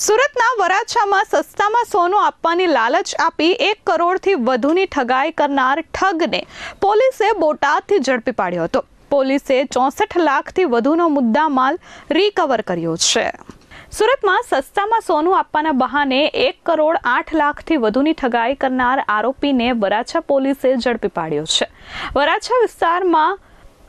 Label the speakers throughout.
Speaker 1: સુરતના વરાછામાં સસ્તામાં સોનું આપવાની લાલચ આપી 1 કરોડથી વધુની ઠગાઈ કરનાર ઠગને પોલીસે બોટાદથી ઝડપી પાડ્યો હતો. પોલીસે 64 લાખથી વધુનો મુદ્દામાલ રિકવર કર્યો છે. સુરતમાં સસ્તામાં સોનું આપવાના બહાને 1 કરોડ 8 લાખથી વધુની ઠગાઈ કરનાર આરોપીને વરાછા પોલીસે ઝડપી પાડ્યો છે. વરાછા વિસ્તારમાં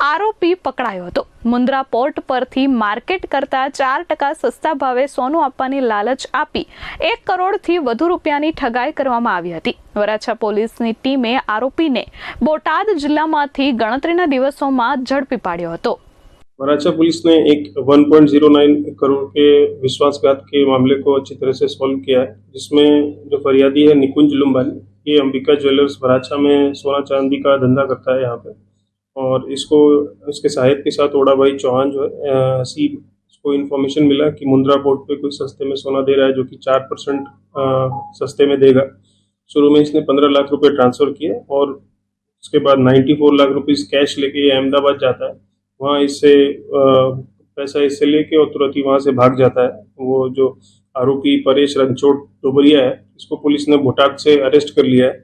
Speaker 1: આરોપી પકડાયો હતો. મુન્દ્રા પોર્ટ પરથી માર્કેટ કરતા 4% સસ્તા ભાવે સોનું આપવાની લાલચ આપી 1 કરોડથી વધુ રૂપિયાની ઠગાઈ કરવામાં આવી હતી. વરાછા પોલીસની ટીમે આરોપીને બોટાદ જિલ્લામાંથી ગણતરીના દિવસોમાં ઝડપી પાડ્યો હતો.
Speaker 2: वराछा पुलिस ने एक 1.09 करोड़ के विश्वासघात के मामले को अच्छी तरह से सॉल्व किया है, जिसमें जो फरियादी है निकुंज लुम्बानी, ये अंबिका ज्वेलर्स वराछा में सोना चांदी का धंधा करता है यहाँ पे, और इसको इसके सहायक के साथ ओड़ा भाई चौहान जो है ऐसी इसको इन्फॉर्मेशन मिला कि मुंद्रा पोर्ट पे कोई सस्ते में सोना दे रहा है जो कि 4% सस्ते में देगा. शुरू में इसने 15 लाख रुपए ट्रांसफ़र किए और उसके बाद 94 लाख रुपीज़ कैश लेके अहमदाबाद जाता है. वहाँ इससे पैसा इससे लेके और तुरंत ही वहाँ से भाग जाता है. वो जो आरोपी परेश रणछोड़ डोबरिया है, इसको पुलिस ने बोटाद से अरेस्ट कर लिया है.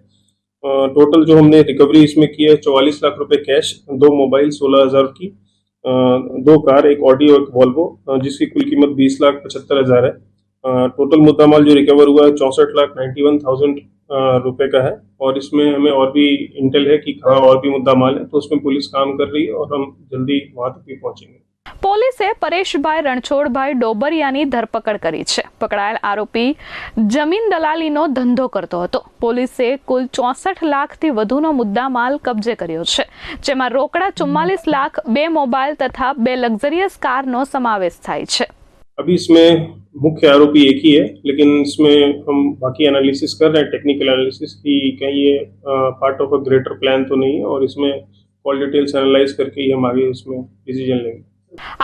Speaker 2: टोटल जो हमने रिकवरी इसमें की है 44 लाख रुपए कैश, 2 मोबाइल 16,000 की, 2 कार, एक ऑडी और एक वॉल्वो, जिसकी कुल कीमत 20,75,000 है. टोटल मुद्दामाल जो रिकवर हुआ है 64,91,000 रुपए का है. और इसमें हमें और भी इंटेल है कि कहाँ और भी मुद्दामाल है, तो उसमें पुलिस काम कर रही है और हम जल्दी वहाँ तक भी पहुँचेंगे.
Speaker 1: પોલીસે પરેશભાઈ રણછોડભાઈ ડોબરિયાની ધરપકડ કરી છે. પકડાયેલ આરોપી જમીન દલાલીનો ધંધો કરતો હતો. પોલીસે કુલ 64 લાખથી વધુનો મુદ્દામાલ કબજે કર્યો છે, જેમાં રોકડા 44 લાખ, 2 મોબાઈલ તથા 2 લક્ઝરિયસ કારનો સમાવેશ થાય છે.
Speaker 2: अभी इसमें मुख्य आरोपी एक ही है, लेकिन इसमें हम बाकी एनालिसिस कर रहे हैं, टेक्निकल एनालिसिस की कहीं ये part of a greater plan तो नहीं है, और इसमें ऑल डिटेल्स एनालाइज करके ही हम आगे इसमें डिसीजन लेंगे.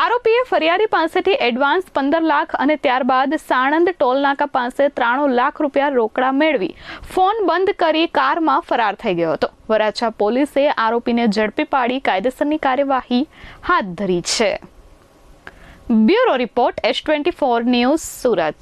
Speaker 1: આરોપીએ ફરિયાદી પાસેથી એડવાન્સ 15 લાખ અને ત્યારબાદ સાણંદ ટોલનાકા પાસે 93 લાખ રૂપિયા રોકડા મેળવી ફોન બંધ કરી કારમાં ફરાર થઈ ગયો હતો. વરાછા પોલીસે આરોપીને ઝડપી પાડી કાયદેસરની કાર્યવાહી હાથ ધરી છે. Bureau report S24 news, Surat.